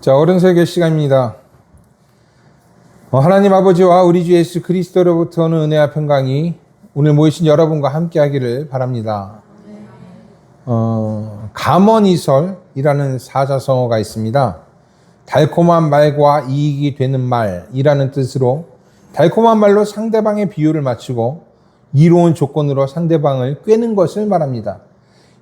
자, 어른 설교 시간입니다. 하나님 아버지와 우리 주 예수 그리스도로부터 오는 은혜와 평강이 오늘 모이신 여러분과 함께 하기를 바랍니다. 감언이설이라는 사자성어가 있습니다. 달콤한 말과 이익이 되는 말이라는 뜻으로 달콤한 말로 상대방의 비유를 맞추고 이로운 조건으로 상대방을 꿰는 것을 말합니다.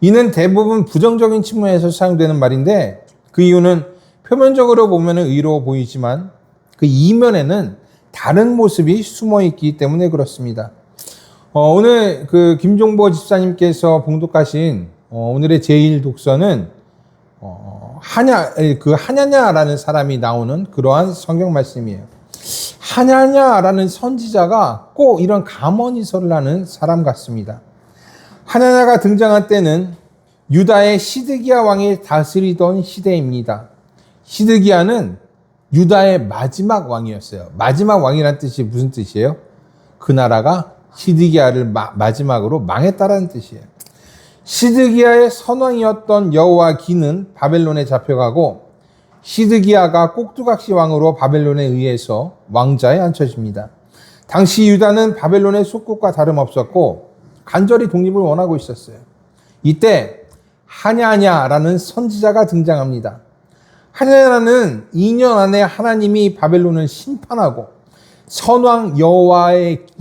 이는 대부분 부정적인 측면에서 사용되는 말인데 그 이유는 표면적으로 보면 의로워 보이지만 그 이면에는 다른 모습이 숨어 있기 때문에 그렇습니다. 오늘 김종보 집사님께서 봉독하신 오늘의 제1 독서는 하냐냐라는 사람이 나오는 그러한 성경 말씀이에요. 하냐냐라는 선지자가 꼭 이런 감언이설을 하는 사람 같습니다. 하냐냐가 등장한 때는 유다의 시드기야 왕이 다스리던 시대입니다. 시드기야는 유다의 마지막 왕이었어요. 마지막 왕이란 뜻이 무슨 뜻이에요? 그 나라가 시드기야를 마지막으로 망했다라는 뜻이에요. 시드기야의 선왕이었던 여호야긴은 바벨론에 잡혀가고 시드기야가 꼭두각시 왕으로 바벨론에 의해서 왕좌에 앉혀집니다. 당시 유다는 바벨론의 속국과 다름없었고 간절히 독립을 원하고 있었어요. 이때 하냐냐라는 선지자가 등장합니다. 하냐냐는 2년 안에 하나님이 바벨론을 심판하고 선왕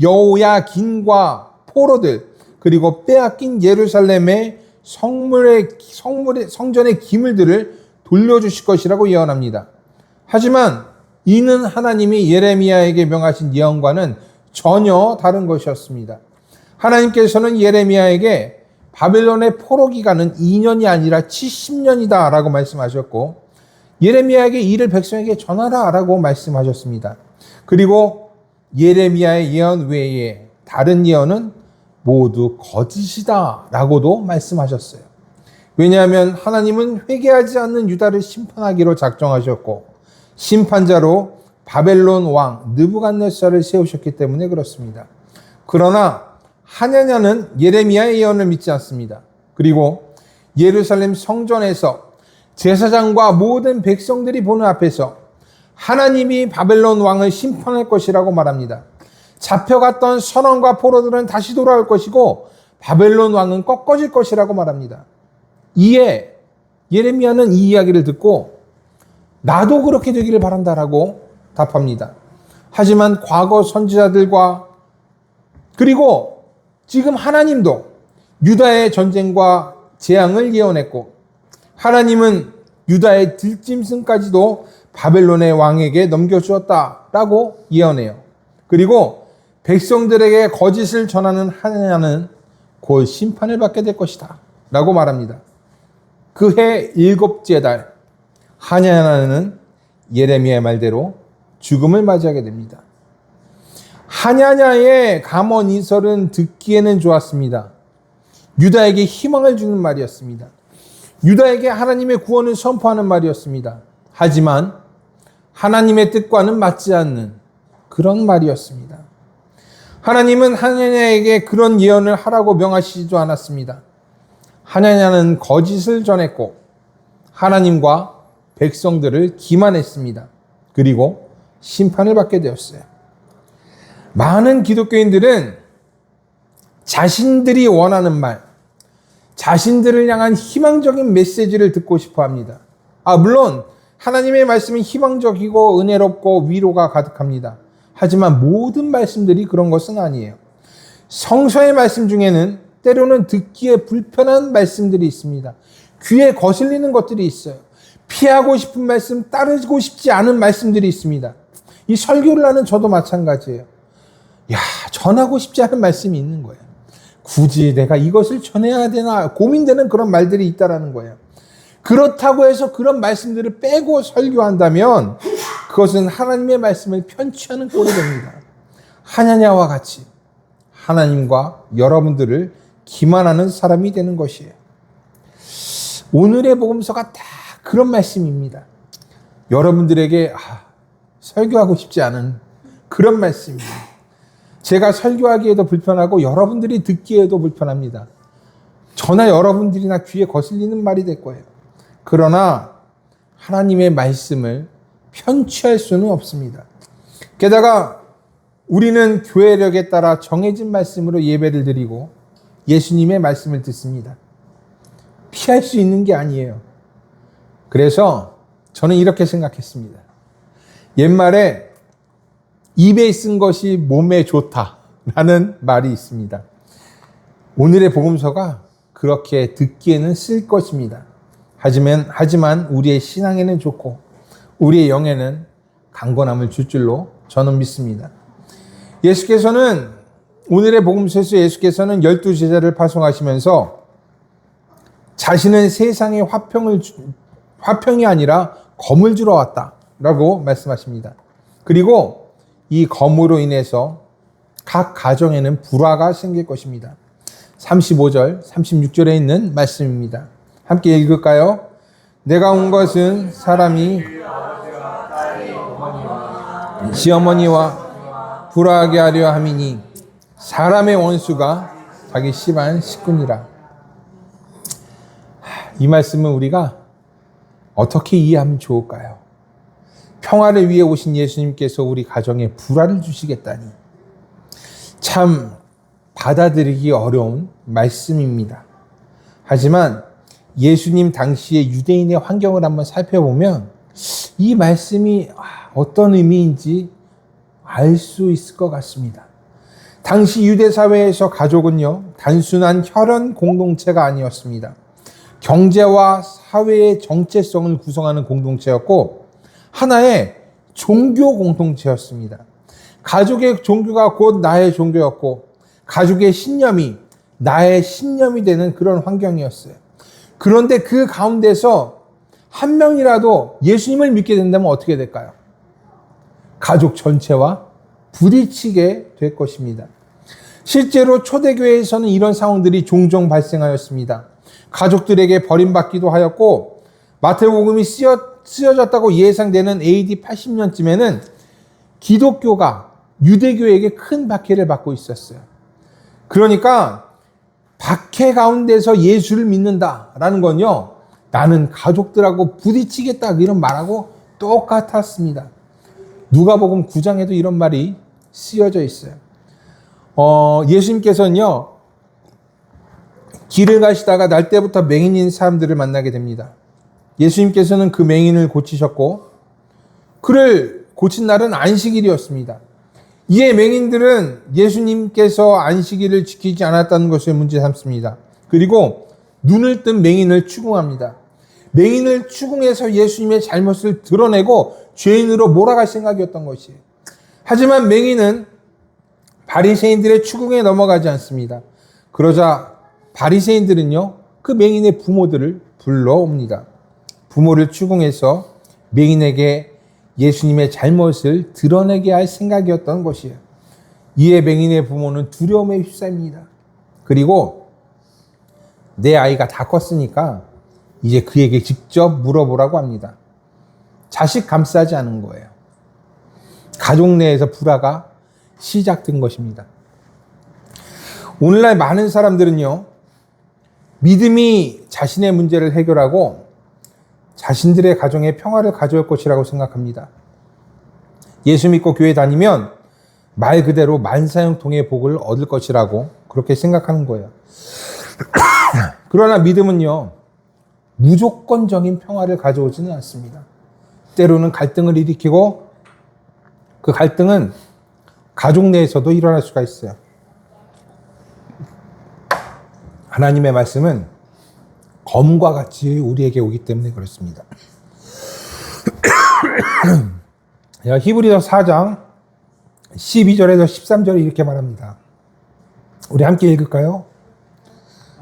여호야긴과 포로들 그리고 빼앗긴 예루살렘의 성전의 기물들을 돌려주실 것이라고 예언합니다. 하지만 이는 하나님이 예레미야에게 명하신 예언과는 전혀 다른 것이었습니다. 하나님께서는 예레미야에게 바벨론의 포로 기간은 2년이 아니라 70년이다 라고 말씀하셨고 예레미야에게 이를 백성에게 전하라 라고 말씀하셨습니다. 그리고 예레미야의 예언 외에 다른 예언은 모두 거짓이다 라고도 말씀하셨어요. 왜냐하면 하나님은 회개하지 않는 유다를 심판하기로 작정하셨고 심판자로 바벨론 왕 느부갓네살을 세우셨기 때문에 그렇습니다. 그러나 하냐냐는 예레미야의 예언을 믿지 않습니다. 그리고 예루살렘 성전에서 제사장과 모든 백성들이 보는 앞에서 하나님이 바벨론 왕을 심판할 것이라고 말합니다. 잡혀갔던 선원과 포로들은 다시 돌아올 것이고 바벨론 왕은 꺾어질 것이라고 말합니다. 이에 예레미야는 이 이야기를 듣고 나도 그렇게 되기를 바란다라고 답합니다. 하지만 과거 선지자들과 그리고 지금 하나님도 유다의 전쟁과 재앙을 예언했고 하나님은 유다의 들짐승까지도 바벨론의 왕에게 넘겨주었다라고 예언해요. 그리고 백성들에게 거짓을 전하는 하냐냐는 곧 심판을 받게 될 것이다 라고 말합니다. 그해 7째 달 하냐냐는 예레미야의 말대로 죽음을 맞이하게 됩니다. 하냐냐의 감언이설은 듣기에는 좋았습니다. 유다에게 희망을 주는 말이었습니다. 유다에게 하나님의 구원을 선포하는 말이었습니다. 하지만 하나님의 뜻과는 맞지 않는 그런 말이었습니다. 하나님은 하냐냐에게 그런 예언을 하라고 명하시지도 않았습니다. 하냐냐는 거짓을 전했고 하나님과 백성들을 기만했습니다. 그리고 심판을 받게 되었어요. 많은 기독교인들은 자신들이 원하는 말, 자신들을 향한 희망적인 메시지를 듣고 싶어 합니다. 물론 하나님의 말씀은 희망적이고 은혜롭고 위로가 가득합니다. 하지만 모든 말씀들이 그런 것은 아니에요. 성서의 말씀 중에는 때로는 듣기에 불편한 말씀들이 있습니다. 귀에 거슬리는 것들이 있어요. 피하고 싶은 말씀, 따르고 싶지 않은 말씀들이 있습니다. 이 설교를 하는 저도 마찬가지예요. 전하고 싶지 않은 말씀이 있는 거예요. 굳이 내가 이것을 전해야 되나 고민되는 그런 말들이 있다라는 거예요. 그렇다고 해서 그런 말씀들을 빼고 설교한다면 그것은 하나님의 말씀을 편취하는 꼴이 됩니다. 하냐냐와 같이 하나님과 여러분들을 기만하는 사람이 되는 것이에요. 오늘의 복음서가 다 그런 말씀입니다. 여러분들에게 설교하고 싶지 않은 그런 말씀입니다. 제가 설교하기에도 불편하고 여러분들이 듣기에도 불편합니다. 저나 여러분들이나 귀에 거슬리는 말이 될 거예요. 그러나 하나님의 말씀을 편취할 수는 없습니다. 게다가 우리는 교회력에 따라 정해진 말씀으로 예배를 드리고 예수님의 말씀을 듣습니다. 피할 수 있는 게 아니에요. 그래서 저는 이렇게 생각했습니다. 옛말에 입에 쓴 것이 몸에 좋다라는 말이 있습니다. 오늘의 복음서가 그렇게 듣기에는 쓸 것입니다. 하지만 우리의 신앙에는 좋고 우리의 영에는 강건함을 줄 줄로 저는 믿습니다. 예수께서는 오늘의 복음서에서 예수께서는 12제자를 파송하시면서 자신은 세상의 화평이 아니라 검을 주러 왔다라고 말씀하십니다. 그리고 이 검으로 인해서 각 가정에는 불화가 생길 것입니다. 35절, 36절에 있는 말씀입니다. 함께 읽을까요? 내가 온 것은 사람이 시어머니와 불화하게 하려 함이니 사람의 원수가 자기 집안 식구니라. 이 말씀은 우리가 어떻게 이해하면 좋을까요? 평화를 위해 오신 예수님께서 우리 가정에 불화를 주시겠다니 참 받아들이기 어려운 말씀입니다. 하지만 예수님 당시의 유대인의 환경을 한번 살펴보면 이 말씀이 어떤 의미인지 알 수 있을 것 같습니다. 당시 유대 사회에서 가족은요, 단순한 혈연 공동체가 아니었습니다. 경제와 사회의 정체성을 구성하는 공동체였고 하나의 종교 공동체였습니다. 가족의 종교가 곧 나의 종교였고 가족의 신념이 나의 신념이 되는 그런 환경이었어요. 그런데 그 가운데서 한 명이라도 예수님을 믿게 된다면 어떻게 될까요? 가족 전체와 부딪히게 될 것입니다. 실제로 초대교회에서는 이런 상황들이 종종 발생하였습니다. 가족들에게 버림받기도 하였고 마태복음이 쓰여졌다고 예상되는 AD 80년쯤에는 기독교가 유대교에게 큰 박해를 받고 있었어요. 그러니까 박해 가운데서 예수를 믿는다라는 건요, 나는 가족들하고 부딪히겠다 이런 말하고 똑같았습니다. 누가복음 9장에도 이런 말이 쓰여져 있어요. 예수님께서는요, 길을 가시다가 날때부터 맹인인 사람들을 만나게 됩니다. 예수님께서는 그 맹인을 고치셨고 그를 고친 날은 안식일이었습니다. 이에 맹인들은 예수님께서 안식일을 지키지 않았다는 것을 문제 삼습니다. 그리고 눈을 뜬 맹인을 추궁합니다. 맹인을 추궁해서 예수님의 잘못을 드러내고 죄인으로 몰아갈 생각이었던 것이에요. 하지만 맹인은 바리새인들의 추궁에 넘어가지 않습니다. 그러자 바리새인들은요, 그 맹인의 부모들을 불러옵니다. 부모를 추궁해서 맹인에게 예수님의 잘못을 드러내게 할 생각이었던 것이에요. 이에 맹인의 부모는 두려움에 휩싸입니다. 그리고 내 아이가 다 컸으니까 이제 그에게 직접 물어보라고 합니다. 자식 감싸지 않은 거예요. 가족 내에서 불화가 시작된 것입니다. 오늘날 많은 사람들은요, 믿음이 자신의 문제를 해결하고 자신들의 가정에 평화를 가져올 것이라고 생각합니다. 예수 믿고 교회 다니면 말 그대로 만사형통의 복을 얻을 것이라고 그렇게 생각하는 거예요. 그러나 믿음은요, 무조건적인 평화를 가져오지는 않습니다. 때로는 갈등을 일으키고 그 갈등은 가족 내에서도 일어날 수가 있어요. 하나님의 말씀은 검과 같이 우리에게 오기 때문에 그렇습니다. 히브리서 4장 12절에서 13절에 이렇게 말합니다. 우리 함께 읽을까요?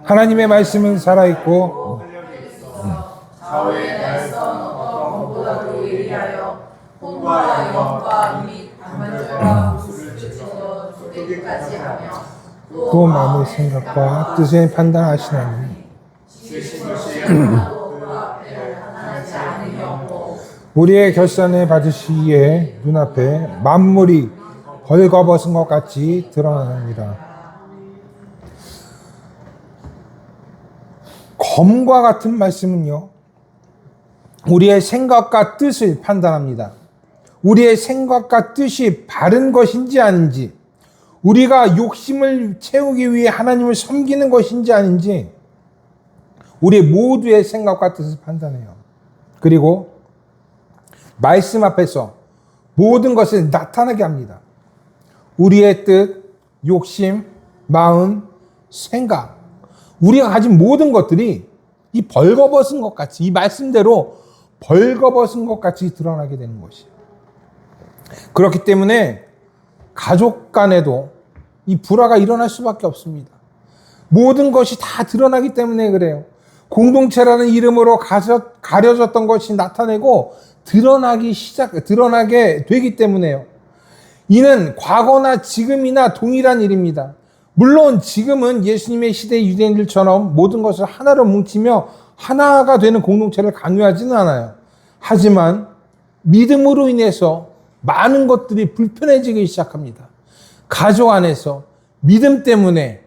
하나님의 말씀은 살아있고 사회의 날선 어떤 검보다도 예리하여 혼과 영과 및 반절과 구슬을 찢어 쪼개기까지 하며 또 마음의 생각과 뜻을 판단하시나니 우리의 결산을 받으시기에 눈앞에 만물이 벌거벗은 것 같이 드러나느니라. 검과 같은 말씀은요, 우리의 생각과 뜻을 판단합니다. 우리의 생각과 뜻이 바른 것인지 아닌지, 우리가 욕심을 채우기 위해 하나님을 섬기는 것인지 아닌지, 우리 모두의 생각과 뜻을 판단해요. 그리고 말씀 앞에서 모든 것을 나타나게 합니다. 우리의 뜻, 욕심, 마음, 생각, 우리가 가진 모든 것들이 이 벌거벗은 것 같이, 이 말씀대로 벌거벗은 것 같이 드러나게 되는 것이에요. 그렇기 때문에 가족 간에도 이 불화가 일어날 수밖에 없습니다. 모든 것이 다 드러나기 때문에 그래요. 공동체라는 이름으로 가려졌던 것이 나타내고 드러나게 되기 때문에요. 이는 과거나 지금이나 동일한 일입니다. 물론 지금은 예수님의 시대 유대인들처럼 모든 것을 하나로 뭉치며 하나가 되는 공동체를 강요하지는 않아요. 하지만 믿음으로 인해서 많은 것들이 불편해지기 시작합니다. 가족 안에서 믿음 때문에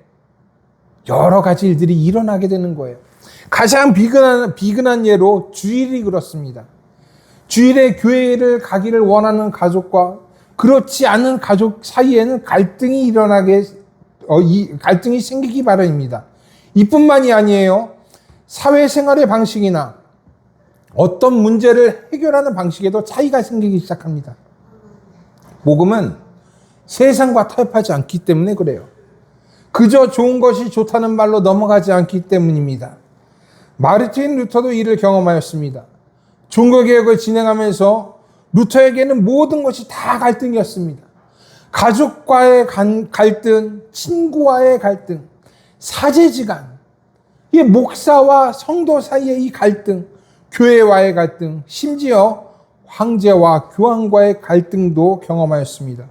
여러 가지 일들이 일어나게 되는 거예요. 가장 비근한 예로 주일이 그렇습니다. 주일에 교회를 가기를 원하는 가족과 그렇지 않은 가족 사이에는 갈등이 생기기 마련입니다. 이뿐만이 아니에요. 사회생활의 방식이나 어떤 문제를 해결하는 방식에도 차이가 생기기 시작합니다. 복음은 세상과 타협하지 않기 때문에 그래요. 그저 좋은 것이 좋다는 말로 넘어가지 않기 때문입니다. 마르틴 루터도 이를 경험하였습니다. 종교개혁을 진행하면서 루터에게는 모든 것이 다 갈등이었습니다. 가족과의 갈등, 친구와의 갈등, 사제지간, 이 목사와 성도 사이의 이 갈등, 교회와의 갈등, 심지어 황제와 교황과의 갈등도 경험하였습니다.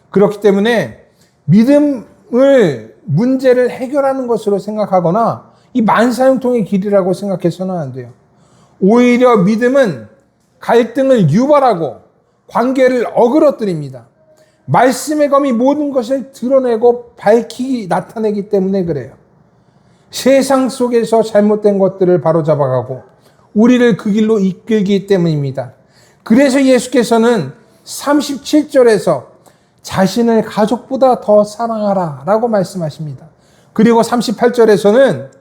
그렇기 때문에 믿음을 문제를 해결하는 것으로 생각하거나 이 만사형통의 길이라고 생각해서는 안 돼요. 오히려 믿음은 갈등을 유발하고 관계를 어그러뜨립니다. 말씀의 검이 모든 것을 드러내고 나타내기 때문에 그래요. 세상 속에서 잘못된 것들을 바로잡아가고 우리를 그 길로 이끌기 때문입니다. 그래서 예수께서는 37절에서 자신을 가족보다 더 사랑하라 라고 말씀하십니다. 그리고 38절에서는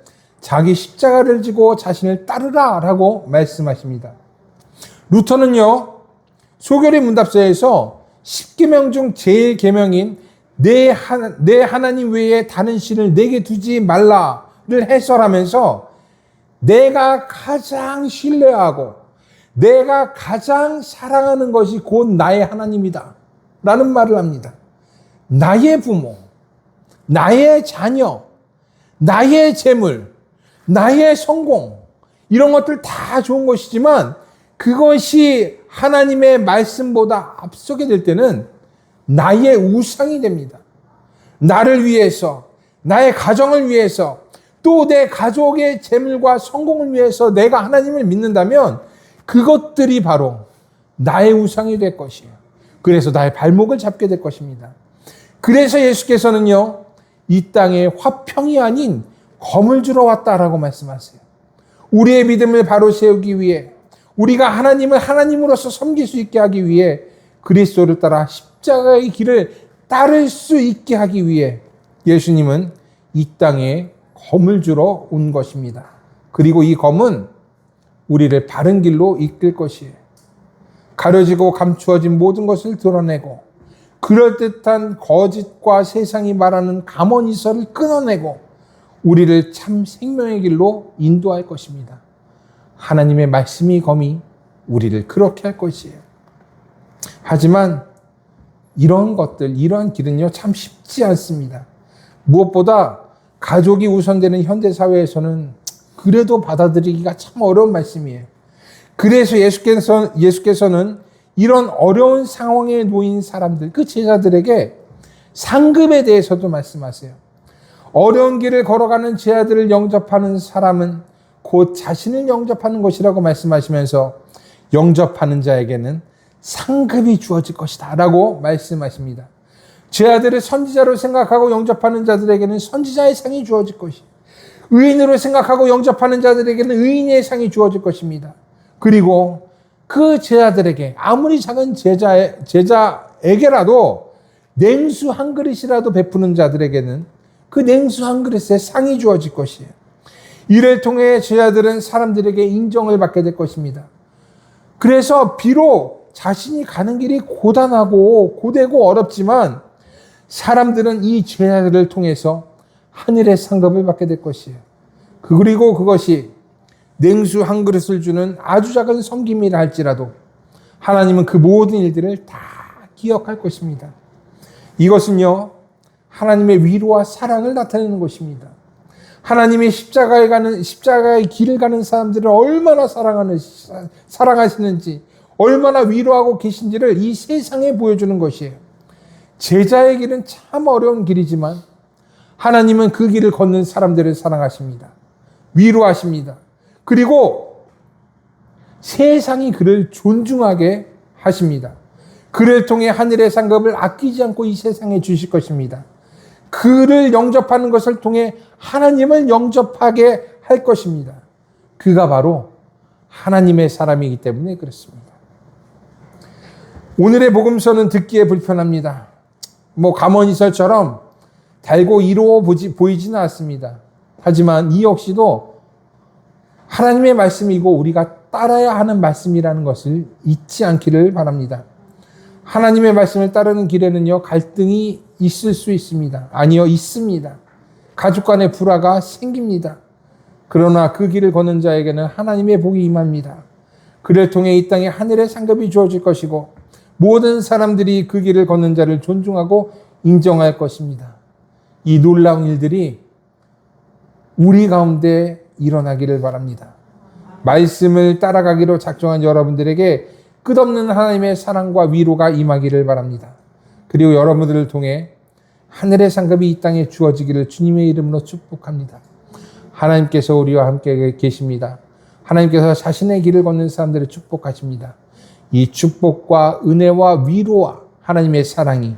자기 십자가를 지고 자신을 따르라 라고 말씀하십니다. 루터는요, 소결의 문답서에서 10계명 중 제일 계명인 내 하나님 외에 다른 신을 내게 두지 말라를 해설하면서 내가 가장 신뢰하고 내가 가장 사랑하는 것이 곧 나의 하나님이다 라는 말을 합니다. 나의 부모, 나의 자녀, 나의 재물, 나의 성공, 이런 것들 다 좋은 것이지만 그것이 하나님의 말씀보다 앞서게 될 때는 나의 우상이 됩니다. 나를 위해서, 나의 가정을 위해서, 또 내 가족의 재물과 성공을 위해서 내가 하나님을 믿는다면 그것들이 바로 나의 우상이 될 것이에요. 그래서 나의 발목을 잡게 될 것입니다. 그래서 예수께서는요, 이 땅에 화평이 아닌 검을 주러 왔다라고 말씀하세요. 우리의 믿음을 바로 세우기 위해, 우리가 하나님을 하나님으로서 섬길 수 있게 하기 위해, 그리스도를 따라 십자가의 길을 따를 수 있게 하기 위해 예수님은 이 땅에 검을 주러 온 것입니다. 그리고 이 검은 우리를 바른 길로 이끌 것이에요. 가려지고 감추어진 모든 것을 드러내고 그럴듯한 거짓과 세상이 말하는 가면이설을 끊어내고 우리를 참 생명의 길로 인도할 것입니다. 하나님의 말씀이 검이 우리를 그렇게 할 것이에요. 하지만 이런 길은요, 참 쉽지 않습니다. 무엇보다 가족이 우선되는 현대사회에서는 그래도 받아들이기가 참 어려운 말씀이에요. 그래서 예수께서는 이런 어려운 상황에 놓인 사람들, 그 제자들에게 상급에 대해서도 말씀하세요. 어려운 길을 걸어가는 제 아들을 영접하는 사람은 곧 자신을 영접하는 것이라고 말씀하시면서 영접하는 자에게는 상급이 주어질 것이다 라고 말씀하십니다. 제 아들을 선지자로 생각하고 영접하는 자들에게는 선지자의 상이 주어질 것이고 의인으로 생각하고 영접하는 자들에게는 의인의 상이 주어질 것입니다. 그리고 그 제자들에게 아무리 작은 제자에게라도 냉수 한 그릇이라도 베푸는 자들에게는 그 냉수 한 그릇에 상이 주어질 것이에요. 이를 통해 제자들은 사람들에게 인정을 받게 될 것입니다. 그래서 비록 자신이 가는 길이 고단하고 고되고 어렵지만 사람들은 이 제자들을 통해서 하늘의 상급을 받게 될 것이에요. 그리고 그것이 냉수 한 그릇을 주는 아주 작은 섬김이라 할지라도 하나님은 그 모든 일들을 다 기억할 것입니다. 이것은요, 하나님의 위로와 사랑을 나타내는 것입니다. 하나님의 십자가의 길을 가는 사람들을 얼마나 사랑하시는지, 얼마나 위로하고 계신지를 이 세상에 보여주는 것이에요. 제자의 길은 참 어려운 길이지만 하나님은 그 길을 걷는 사람들을 사랑하십니다. 위로하십니다. 그리고 세상이 그를 존중하게 하십니다. 그를 통해 하늘의 상급을 아끼지 않고 이 세상에 주실 것입니다. 그를 영접하는 것을 통해 하나님을 영접하게 할 것입니다. 그가 바로 하나님의 사람이기 때문에 그렇습니다. 오늘의 복음서는 듣기에 불편합니다. 감언이설처럼 달고 이로워 보이지는 않습니다. 하지만 이 역시도 하나님의 말씀이고 우리가 따라야 하는 말씀이라는 것을 잊지 않기를 바랍니다. 하나님의 말씀을 따르는 길에는요, 갈등이 있을 수 있습니다. 아니요, 있습니다. 가족 간의 불화가 생깁니다. 그러나 그 길을 걷는 자에게는 하나님의 복이 임합니다. 그를 통해 이 땅에 하늘의 상급이 주어질 것이고 모든 사람들이 그 길을 걷는 자를 존중하고 인정할 것입니다. 이 놀라운 일들이 우리 가운데 일어나기를 바랍니다. 말씀을 따라가기로 작정한 여러분들에게 끝없는 하나님의 사랑과 위로가 임하기를 바랍니다. 그리고 여러분들을 통해 하늘의 상급이 이 땅에 주어지기를 주님의 이름으로 축복합니다. 하나님께서 우리와 함께 계십니다. 하나님께서 자신의 길을 걷는 사람들을 축복하십니다. 이 축복과 은혜와 위로와 하나님의 사랑이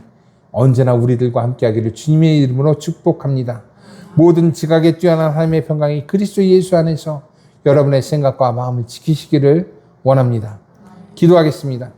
언제나 우리들과 함께하기를 주님의 이름으로 축복합니다. 모든 지각에 뛰어난 하나님의 평강이 그리스도 예수 안에서 여러분의 생각과 마음을 지키시기를 원합니다. 기도하겠습니다.